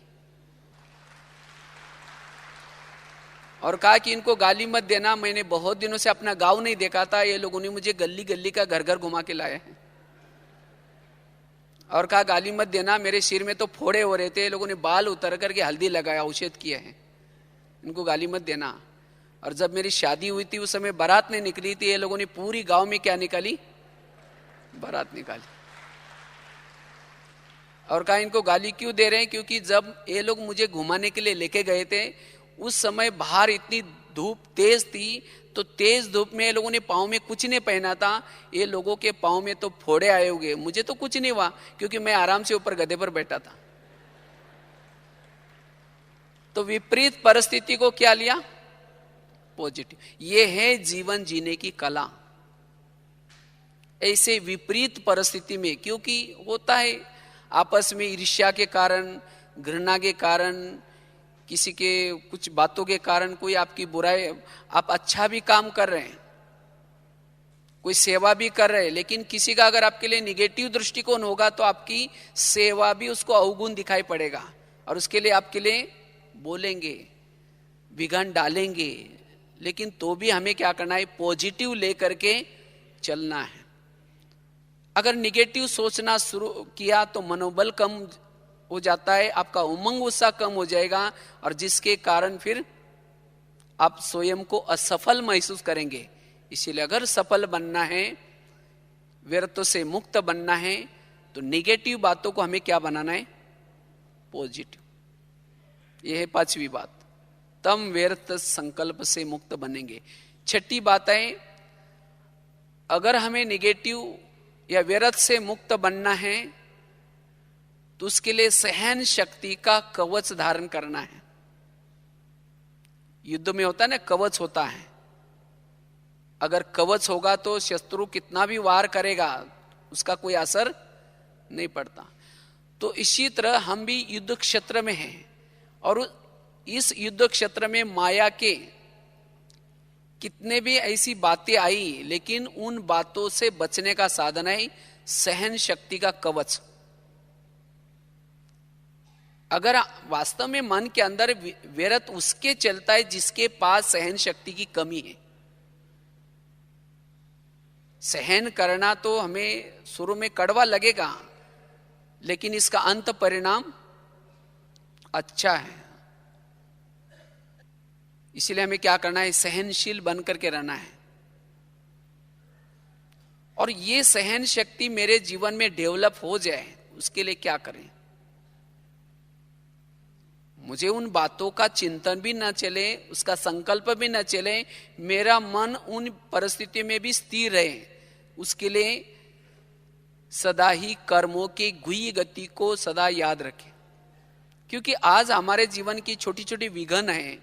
और कहा कि इनको गाली मत देना, मैंने बहुत दिनों से अपना गांव नहीं देखा था, ये लोगों ने मुझे गली गली का घर घर घुमा के लाया है। और कहा गाली मत देना, मेरे सिर में तो फोड़े हो रहे थे, ये लोगों ने बाल उतर करके हल्दी लगाया, औषध किया है, इनको गाली मत देना। और जब मेरी शादी हुई थी उस समय बारात नहीं निकली थी, ये लोगों ने पूरी गांव में क्या निकाली, बारात निकाली। और कहा इनको गाली क्यों दे रहे हैं, क्योंकि जब ये लोग मुझे घुमाने के लिए लेके गए थे उस समय बाहर इतनी धूप तेज थी, तो तेज धूप में ये लोगों ने पाँव में कुछ नहीं पहना था, ये लोगों के पाँव में तो फोड़े आए हुए, मुझे तो कुछ नहीं हुआ क्योंकि मैं आराम से ऊपर गधे पर बैठा था। तो विपरीत परिस्थिति को क्या लिया, पॉजिटिव। ये है जीवन जीने की कला। ऐसे विपरीत परिस्थिति में, क्योंकि होता है आपस में ईर्ष्या के कारण, घृणा के कारण, किसी के कुछ बातों के कारण, कोई आपकी बुराई, आप अच्छा भी काम कर रहे हैं, कोई सेवा भी कर रहे हैं, लेकिन किसी का अगर आपके लिए निगेटिव दृष्टिकोण होगा तो आपकी सेवा भी उसको अवगुण दिखाई पड़ेगा और उसके लिए आपके लिए बोलेंगे, विघन डालेंगे। लेकिन तो भी हमें क्या करना है, पॉजिटिव लेकर के चलना है। अगर निगेटिव सोचना शुरू किया तो मनोबल कम हो जाता है, आपका उमंग उत्साह कम हो जाएगा और जिसके कारण फिर आप स्वयं को असफल महसूस करेंगे। इसीलिए अगर सफल बनना है, व्यर्थों से मुक्त बनना है, तो निगेटिव बातों को हमें क्या बनाना है, पॉजिटिव। यह है 5वीं बात, तम व्यर्थ संकल्प से मुक्त बनेंगे। 6ठी बात है, अगर हमें निगेटिव या व्यर्थ से मुक्त बनना है तो उसके लिए सहन शक्ति का कवच धारण करना है। युद्ध में होता है ना, कवच होता है। अगर कवच होगा तो शत्रु कितना भी वार करेगा उसका कोई असर नहीं पड़ता। तो इसी तरह हम भी युद्ध क्षेत्र में हैं और इस युद्ध क्षेत्र में माया के कितने भी ऐसी बातें आई, लेकिन उन बातों से बचने का साधन है सहन शक्ति का कवच। अगर वास्तव में मन के अंदर व्यर्थ उसके चलता है जिसके पास सहन शक्ति की कमी है। सहन करना तो हमें शुरू में कड़वा लगेगा, लेकिन इसका अंत परिणाम अच्छा है। इसलिए हमें क्या करना है, सहनशील बन करके रहना है। और ये सहन शक्ति मेरे जीवन में डेवलप हो जाए, उसके लिए क्या करें? मुझे उन बातों का चिंतन भी न चले, उसका संकल्प भी न चले, मेरा मन उन परिस्थितियों में भी स्थिर रहे, उसके लिए सदा ही कर्मों की गुई गति को सदा याद रखें। क्योंकि आज हमारे जीवन की छोटी छोटी विघ्न है।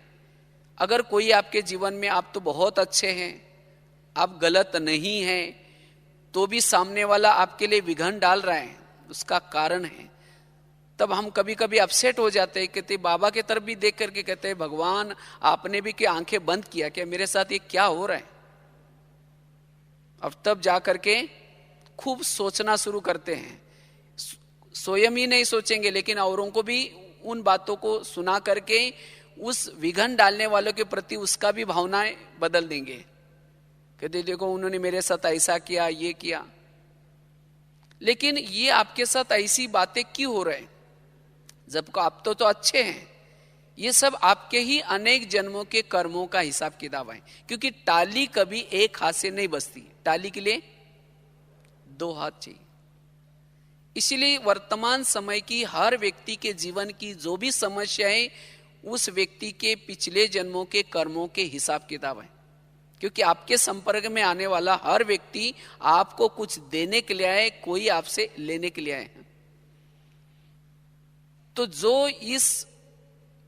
अगर कोई आपके जीवन में, आप तो बहुत अच्छे हैं, आप गलत नहीं हैं, तो भी सामने वाला आपके लिए विघ्न डाल रहा है, उसका कारण है। तब हम कभी कभी अपसेट हो जाते हैं, कहते बाबा के तरफ भी देख करके कहते हैं, भगवान आपने भी क्या आंखें बंद किया क्या, मेरे साथ ये क्या हो रहा है? अब तब जा करके खूब सोचना शुरू करते हैं। स्वयं ही नहीं सोचेंगे, लेकिन औरों को भी उन बातों को सुना करके उस विघन डालने वालों के प्रति उसका भी भावनाएं बदल देंगे। कहते देखो उन्होंने मेरे साथ ऐसा किया, ये किया। लेकिन ये आपके साथ ऐसी बातें क्यों हो रहे हैं? जबकि आप तो अच्छे हैं। ये सब आपके ही अनेक जन्मों के कर्मों का हिसाब किताब है। क्योंकि टाली कभी एक हाथ से नहीं बसती, टाली के लिए 2 हाथ चाहिए। इसलिए वर्तमान समय की हर व्यक्ति के जीवन की जो भी समस्या है, उस व्यक्ति के पिछले जन्मों के कर्मों के हिसाब किताब है। क्योंकि आपके संपर्क में आने वाला हर व्यक्ति आपको कुछ देने के लिए आए, कोई आपसे लेने के लिए आए। तो जो इस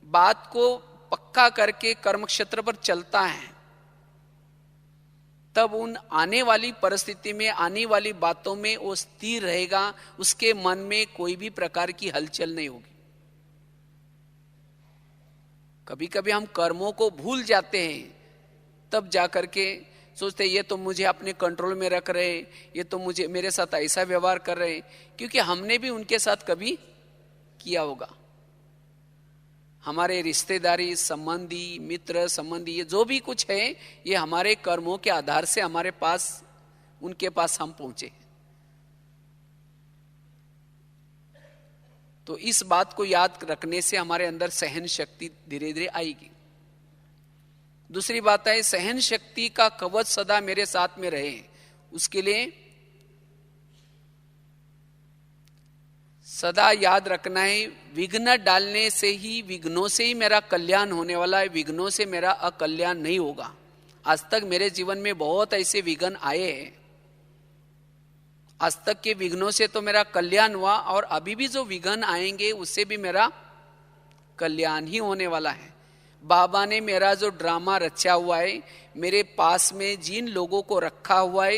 बात को पक्का करके कर्म क्षेत्र पर चलता है, तब उन आने वाली परिस्थिति में, आने वाली बातों में वो स्थिर रहेगा, उसके मन में कोई भी प्रकार की हलचल नहीं होगी। कभी कभी हम कर्मों को भूल जाते हैं, तब जाकर के सोचते ये तो मुझे अपने कंट्रोल में रख रहे, ये तो मुझे मेरे साथ ऐसा व्यवहार कर रहे, क्योंकि हमने भी उनके साथ कभी किया होगा। हमारे रिश्तेदारी संबंधी, मित्र संबंधी, ये जो भी कुछ है, ये हमारे कर्मों के आधार से हमारे पास, उनके पास हम पहुंचे। तो इस बात को याद रखने से हमारे अंदर सहन शक्ति धीरे धीरे आएगी। दूसरी बात है, सहन शक्ति का कवच सदा मेरे साथ में रहे, उसके लिए सदा याद रखना है, विघ्न डालने से ही, विघ्नों से ही मेरा कल्याण होने वाला है, विघ्नों से मेरा अकल्याण नहीं होगा। आज तक मेरे जीवन में बहुत ऐसे विघ्न आए हैं, आज तक के विघ्नों से तो मेरा कल्याण हुआ, और अभी भी जो विघ्न आएंगे उससे भी मेरा कल्याण ही होने वाला है। बाबा ने मेरा जो ड्रामा रचा हुआ है, मेरे पास में जिन लोगों को रखा हुआ है,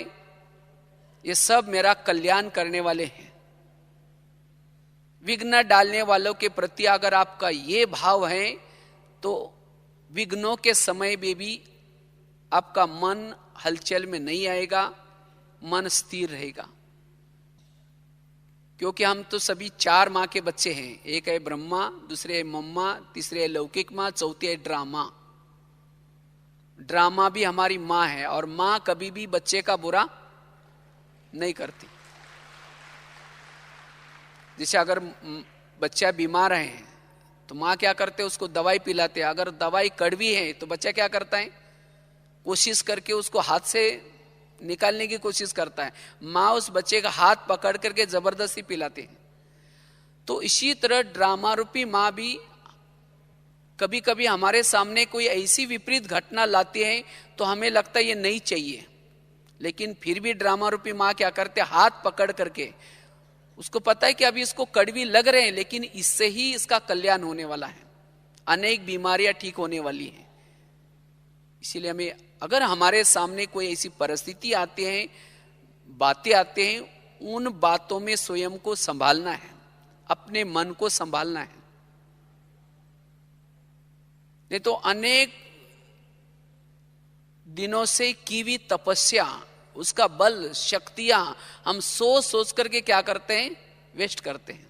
ये सब मेरा कल्याण करने वाले हैं। विघ्न डालने वालों के प्रति अगर आपका ये भाव है, तो विघ्नों के समय में भी आपका मन हलचल में नहीं आएगा, मन स्थिर रहेगा। क्योंकि हम तो सभी 4 माँ के बच्चे हैं। एक है ब्रह्मा, दूसरे है मम्मा, तीसरे है लौकिक माँ, चौथी है ड्रामा। ड्रामा भी हमारी माँ है, और माँ कभी भी बच्चे का बुरा नहीं करती। जैसे अगर बच्चा बीमार है तो माँ क्या करते, उसको दवाई पिलाते हैं। अगर दवाई कड़वी है तो बच्चा क्या करता है, कोशिश करके उसको हाथ से निकालने की कोशिश करता है। माँ उस बच्चे का हाथ पकड़ करके जबरदस्ती पिलाते हैं। तो इसी तरह ड्रामा रूपी माँ भी कभी कभी हमारे सामने कोई ऐसी विपरीत घटना लाती है तो हमें लगता है ये नहीं चाहिए, लेकिन फिर भी ड्रामा रूपी माँ क्या करते, हाथ पकड़ करके, उसको पता है कि अभी इसको कड़वी लग रहे हैं लेकिन इससे ही इसका कल्याण होने वाला है, अनेक बीमारियां ठीक होने वाली हैं। इसीलिए हमें, अगर हमारे सामने कोई ऐसी परिस्थिति आती है, बातें आते हैं, उन बातों में स्वयं को संभालना है, अपने मन को संभालना है। नहीं तो अनेक दिनों से की हुई तपस्या, उसका बल, शक्तियां हम सोच सोच करके क्या करते हैं, वेस्ट करते हैं।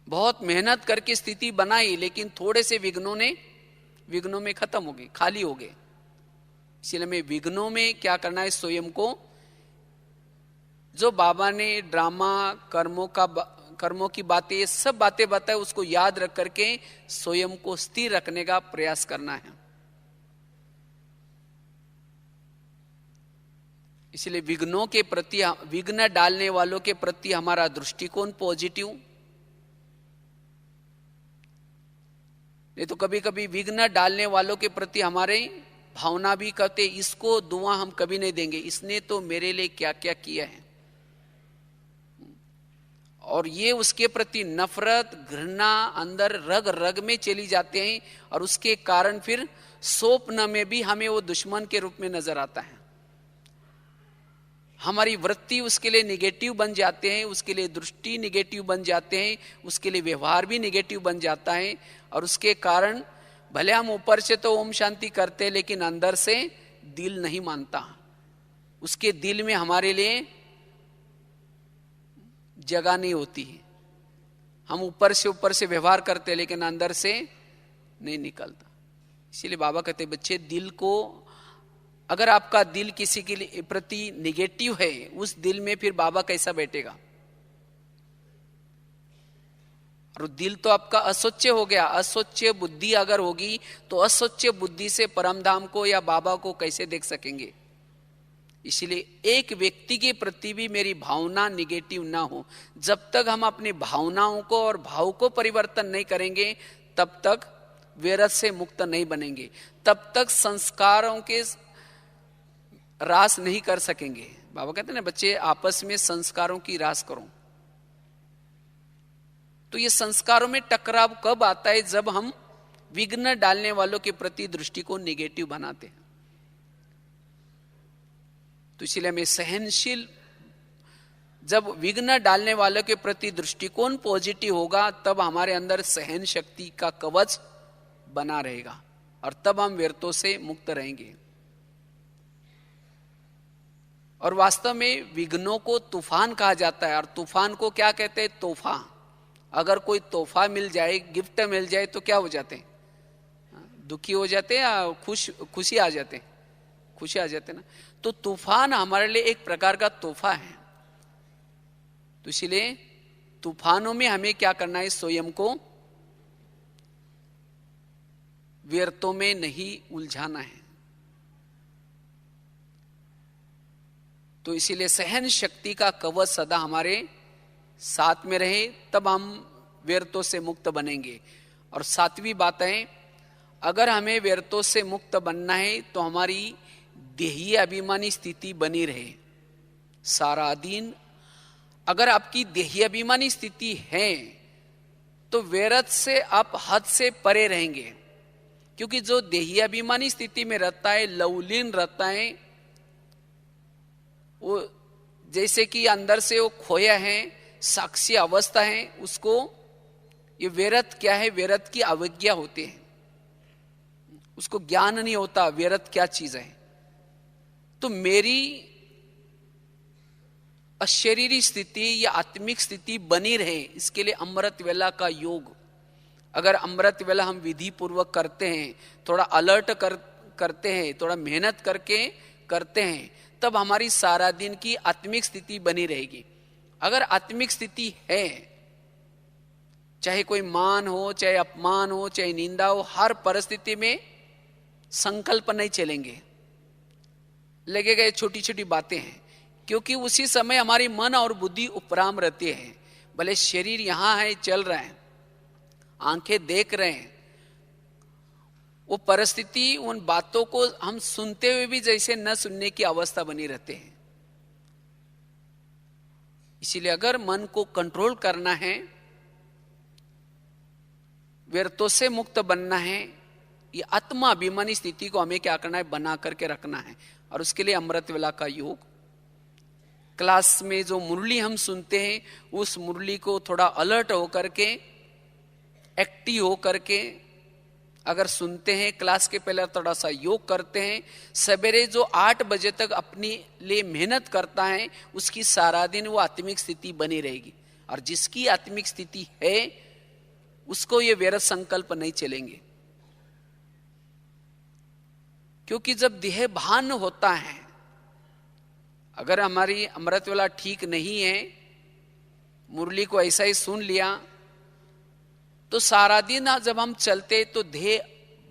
बहुत मेहनत करके स्थिति बनाई लेकिन थोड़े से विघ्नों में खत्म हो गए, खाली हो गए। इसलिए हमें विघ्नों में क्या करना है, स्वयं को, जो बाबा ने ड्रामा कर्मों की बातें, ये सब बातें बताए, उसको याद रख करके स्वयं को स्थिर रखने का प्रयास करना है। इसलिए विघ्नों के प्रति, विघ्न डालने वालों के प्रति हमारा दृष्टिकोण पॉजिटिव। नहीं तो कभी कभी विघ्न डालने वालों के प्रति हमारे भावना भी कहते, इसको दुआ हम कभी नहीं देंगे, इसने तो मेरे लिए क्या क्या किया है, और ये उसके प्रति नफरत, घृणा अंदर रग रग में चली जाते हैं, और उसके कारण फिर स्वप्न में भी हमें वो दुश्मन के रूप में नजर आता है। हमारी वृत्ति उसके लिए निगेटिव बन जाते हैं, उसके लिए दृष्टि निगेटिव बन जाते हैं, उसके लिए व्यवहार भी निगेटिव बन जाता है, और उसके कारण भले हम ऊपर से तो ओम शांति करते हैं लेकिन अंदर से दिल नहीं मानता, उसके दिल में हमारे लिए जगह नहीं होती है। हम ऊपर से व्यवहार करते लेकिन अंदर से नहीं निकलता। इसीलिए बाबा कहते बच्चे, दिल को, अगर आपका दिल किसी के लिए प्रति निगेटिव है, उस दिल में फिर बाबा कैसा बैठेगा। और दिल तो आपका असोच्य हो गया, असोच्य बुद्धि अगर होगी तो असोच्य बुद्धि से परमधाम को या बाबा को कैसे देख सकेंगे। इसलिए एक व्यक्ति के प्रति भी मेरी भावना निगेटिव ना हो। जब तक हम अपनी भावनाओं को और भाव को परिवर्तन नहीं करेंगे तब तक विरत से मुक्त नहीं बनेंगे, तब तक संस्कारों के रास नहीं कर सकेंगे। बाबा कहते हैं ना, बच्चे आपस में संस्कारों की रास करो। तो ये संस्कारों में टकराव कब आता है, जब हम विघ्न डालने वालों के प्रति दृष्टि को निगेटिव बनाते हैं। तो इसलिए हमें सहनशील, जब विघ्न डालने वालों के प्रति दृष्टिकोण पॉजिटिव होगा तब हमारे अंदर सहन शक्ति का कवच बना रहेगा और तब हम व्यर्थों से मुक्त रहेंगे। और वास्तव में विघ्नों को तूफान कहा जाता है, और तूफान को क्या कहते हैं, तोहफा। अगर कोई तोहफा मिल जाए, गिफ्ट मिल जाए तो क्या हो जाते हैं, दुखी हो जाते हैं या खुशी आ जाते हैं, खुशी आ जाते ना। तो तूफान हमारे लिए एक प्रकार का तोहफा है। तो इसलिए तूफानों में हमें क्या करना है, स्वयं को व्यर्थों में नहीं उलझाना है। तो इसीलिए सहन शक्ति का कवच सदा हमारे साथ में रहे, तब हम व्यर्थों से मुक्त बनेंगे। और सातवीं बात है, अगर हमें व्यर्थों से मुक्त बनना है तो हमारी देही अभिमानी स्थिति बनी रहे सारा दिन। अगर आपकी देही अभिमानी स्थिति है तो व्यर्थ से आप हद से परे रहेंगे, क्योंकि जो देही अभिमानी स्थिति में रहता है, लवलीन रहता है, वो जैसे कि अंदर से वो खोया है, साक्षी अवस्था है, उसको ये व्यर्थ क्या है, व्यर्थ की अवज्ञा होती है, उसको ज्ञान नहीं होता व्यर्थ क्या चीज है। तो मेरी अशरीरी स्थिति या आत्मिक स्थिति बनी रहे, इसके लिए अमृत वेला का योग, अगर अमृत वेला हम विधि पूर्वक करते हैं, थोड़ा अलर्ट करते हैं, थोड़ा मेहनत करके करते हैं, तब हमारी सारा दिन की आत्मिक स्थिति बनी रहेगी। अगर आत्मिक स्थिति है, चाहे कोई मान हो, चाहे अपमान हो, चाहे निंदा हो, हर परिस्थिति में संकल्प नहीं चलेंगे, लगेगा ये छोटी छोटी बातें हैं, क्योंकि उसी समय हमारी मन और बुद्धि उपराम रहती है। भले शरीर यहां है, चल रहा है, आंखें देख रहे हैं, वो परिस्थिति, उन बातों को हम सुनते हुए भी जैसे न सुनने की अवस्था बनी रहते हैं। इसीलिए अगर मन को कंट्रोल करना है, व्यर्थों से मुक्त बनना है, ये आत्माभिमानी स्थिति को हमें क्या करना है, बना करके रखना है। और उसके लिए अमृत वेला का योग, क्लास में जो मुरली हम सुनते हैं, उस मुरली को थोड़ा अलर्ट होकर के, एक्टिव होकर के अगर सुनते हैं, क्लास के पहले थोड़ा सा योग करते हैं, सवेरे जो 8 बजे तक अपने लिए मेहनत करता है, उसकी सारा दिन वो आत्मिक स्थिति बनी रहेगी। और जिसकी आत्मिक स्थिति है, उसको ये व्यर्थ संकल्प नहीं चलेंगे। क्योंकि जब देह भान होता है, अगर हमारी अमृत वेला ठीक नहीं है, मुरली को ऐसा ही सुन लिया, तो सारा दिन जब हम चलते तो देह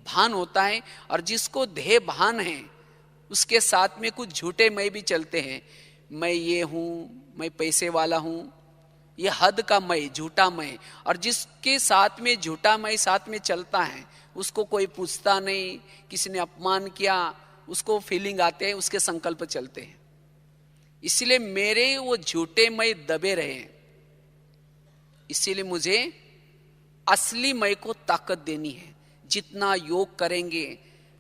भान होता है। और जिसको देह भान है, उसके साथ में कुछ झूठे मैं भी चलते हैं। मैं ये हूं, मैं पैसे वाला हूं, ये हद का मैं, झूठा मैं। और जिसके साथ में झूठा मैं साथ में चलता है, उसको कोई पूछता नहीं, किसी ने अपमान किया, उसको फीलिंग आते हैं, उसके संकल्प चलते हैं। इसलिए मेरे वो झूठे मैं दबे रहे, इसीलिए मुझे असली मय को ताकत देनी है। जितना योग करेंगे,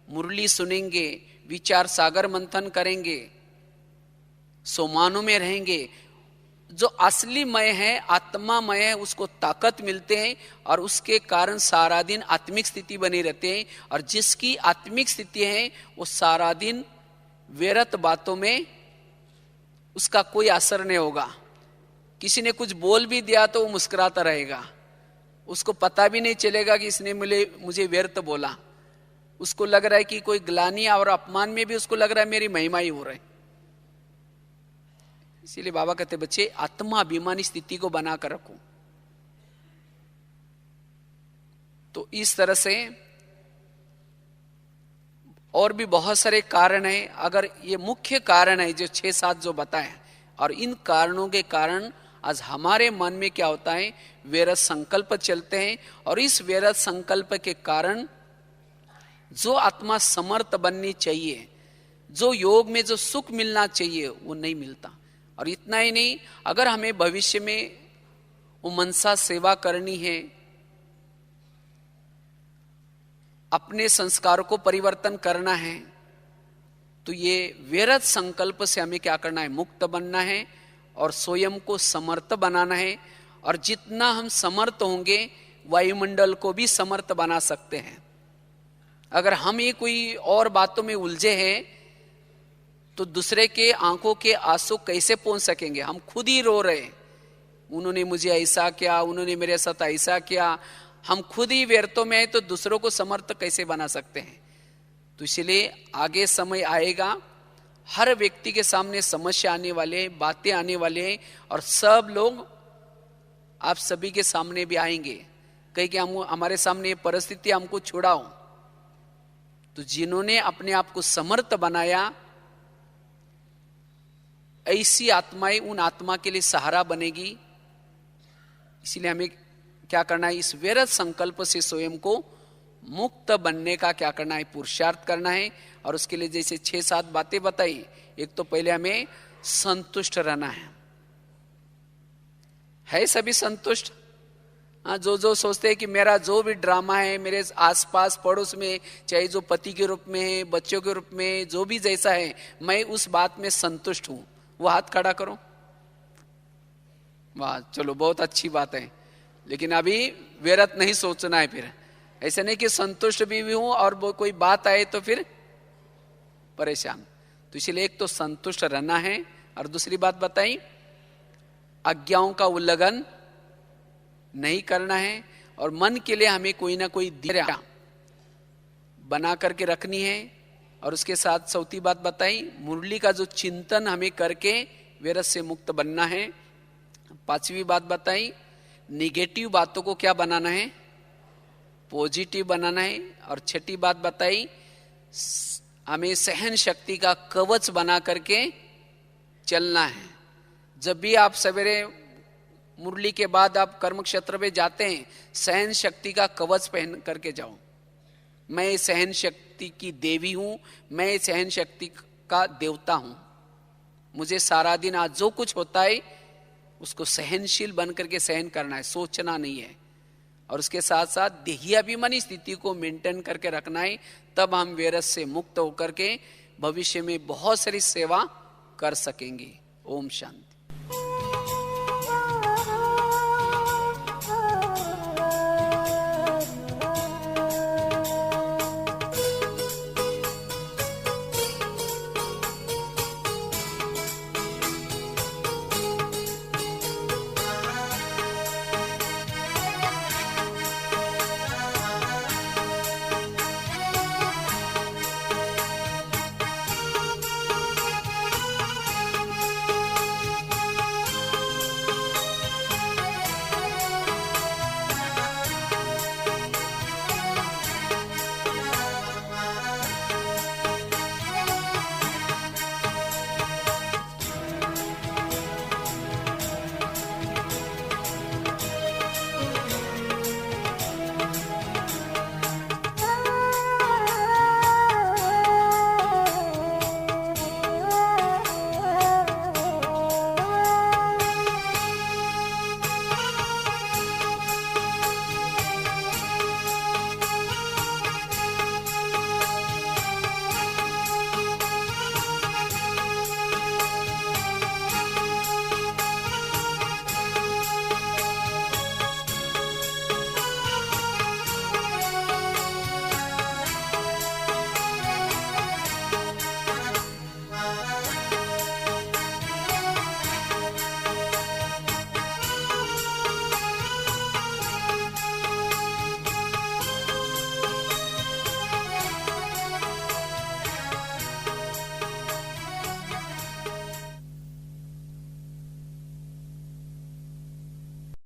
मुरली सुनेंगे, विचार सागर मंथन करेंगे, सोमानों में रहेंगे, जो असली मय है, आत्मा मय है, उसको ताकत मिलते हैं। और उसके कारण सारा दिन आत्मिक स्थिति बनी रहते हैं। और जिसकी आत्मिक स्थिति है, वो सारा दिन व्यर्थ बातों में उसका कोई असर नहीं होगा। किसी ने कुछ बोल भी दिया तो वो मुस्कुराता रहेगा, उसको पता भी नहीं चलेगा कि इसने मुझे व्यर्थ बोला। उसको लग रहा है कि कोई ग्लानि और अपमान में भी उसको लग रहा है मेरी महिमा ही हो रही। इसीलिए बाबा कहते बच्चे, आत्माभिमानी स्थिति को बनाकर रखो। तो इस तरह से और भी बहुत सारे कारण हैं। अगर ये मुख्य कारण है जो 6-7 जो बताए, और इन कारणों के कारण आज हमारे मन में क्या होता है, व्यर्थ संकल्प चलते हैं। और इस व्यर्थ संकल्प के कारण जो आत्मा समर्थ बननी चाहिए, जो योग में जो सुख मिलना चाहिए, वो नहीं मिलता। और इतना ही नहीं, अगर हमें भविष्य में वो मनसा सेवा करनी है, अपने संस्कारों को परिवर्तन करना है, तो ये व्यर्थ संकल्प से हमें क्या करना है, मुक्त बनना है और स्वयं को समर्थ बनाना है। और जितना हम समर्थ होंगे, वायुमंडल को भी समर्थ बना सकते हैं। अगर हम ही कोई और बातों में उलझे हैं, तो दूसरे के आंखों के आंसू कैसे पहुंच सकेंगे। हम खुद ही रो रहे, उन्होंने मुझे ऐसा किया, उन्होंने मेरे साथ ऐसा किया। हम खुद ही व्यर्थों में हैं, तो दूसरों को समर्थ कैसे बना सकते हैं। तो इसलिए आगे समय आएगा, हर व्यक्ति के सामने समस्या आने वाले, बातें आने वाले हैं, और सब लोग आप सभी के सामने भी आएंगे। कहीं कि हमारे सामने ये परिस्थिति हमको छुड़ाओ। तो जिन्होंने अपने आप को समर्थ बनाया, ऐसी आत्माएं उन आत्मा के लिए सहारा बनेगी। इसीलिए हमें क्या करना है, इस व्यर्थ संकल्प से स्वयं को मुक्त बनने का क्या करना है, पुरुषार्थ करना है। और उसके लिए जैसे 6-7 बातें बताई। एक तो पहले हमें संतुष्ट रहना है सभी संतुष्ट। जो सोचते हैं कि मेरा जो भी ड्रामा है मेरे आसपास पड़ोस में, चाहे जो पति के रूप में है, बच्चों के रूप में, जो भी जैसा है, मैं उस बात में संतुष्ट हूं, वो हाथ खड़ा करो। वाह, चलो बहुत अच्छी बात है। लेकिन अभी व्यर्थ नहीं सोचना है। फिर ऐसे नहीं कि संतुष्ट भी हूं और कोई बात आए तो फिर परेशान। तो इसलिए एक तो संतुष्ट रहना है, और दूसरी बात बताई, आज्ञाओं का उल्लंघन नहीं करना है। और मन के लिए हमें कोई ना कोई धैर्य बना करके रखनी है। और उसके साथ चौथी बात बताई, मुरली का जो चिंतन हमें करके व्यर्थ से मुक्त बनना है। 5वीं बात बताई, निगेटिव बातों को क्या बनाना है, पॉजिटिव बनाना है। और 6ठी बात बताई, हमें सहन शक्ति का कवच बना करके चलना है। जब भी आप सवेरे मुरली के बाद आप कर्म क्षेत्र में जाते हैं, सहन शक्ति का कवच पहन करके जाओ। मैं सहन शक्ति की देवी हूं, मैं सहन शक्ति का देवता हूं। मुझे सारा दिन आज जो कुछ होता है उसको सहनशील बन करके सहन करना है, सोचना नहीं है। और उसके साथ साथ देहाभिमानी स्थिति को मेंटेन करके रखना है। तब हम वैरस से मुक्त होकर के भविष्य में बहुत सारी सेवा कर सकेंगे। ओम शांति।